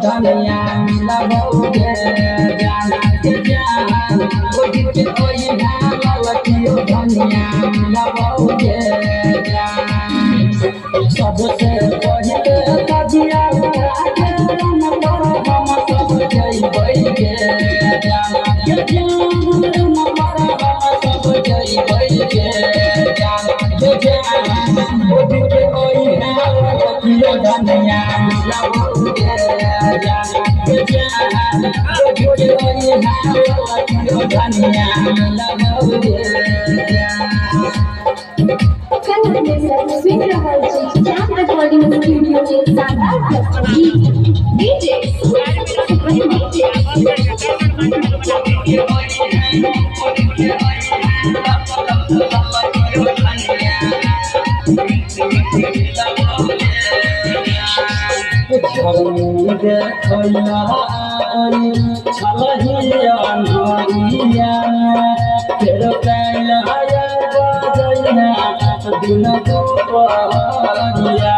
धनिया लगौगे जाना के जान ओढ़ी के ओई ललकियो धनिया लगौगे जान सबसे पहिले कदिया के रन पर हम सब जइबै के जाना के जान रन पर हम सब जइबै के जाना के जान ओढ़ी के ओई ललकियो धनिया लगौगे जाना के जान ओढ़ी के ओई ललकियो धनिया लगौगे Swing Revolution Jam Recording Studio in Sandal DJ दिन दुपहरिया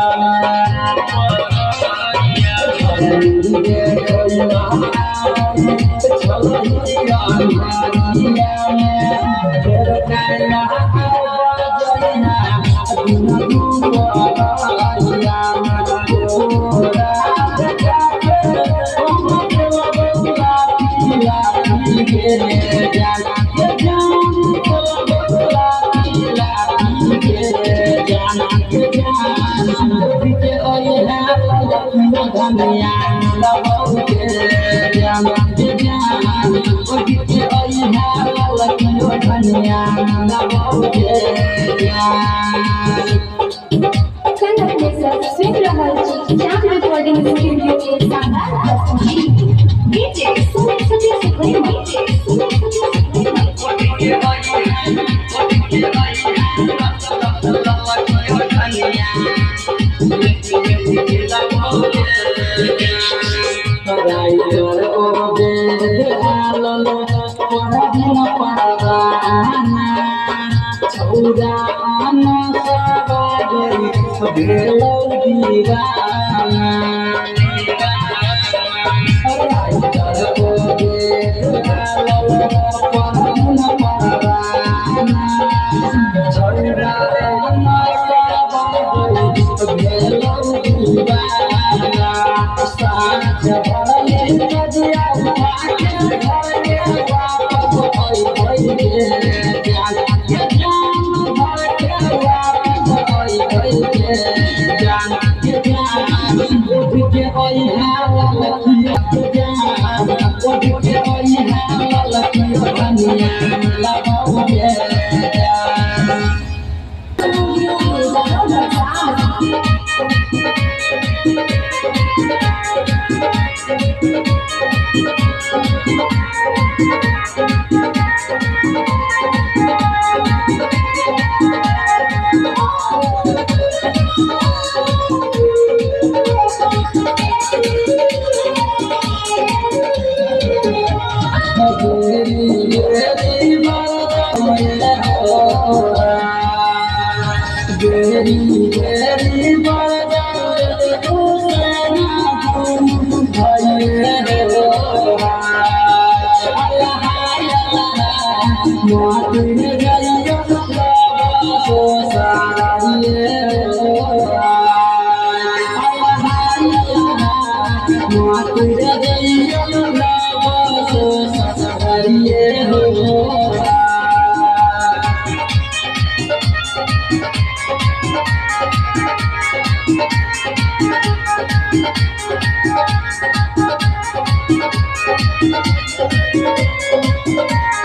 धनिया लगौगे जाना के जान ओढ़ी के ओई ललकियो धनिया लगौगे जान Swing Revolution Jam Recording Studio in Sandal DJ Thank you.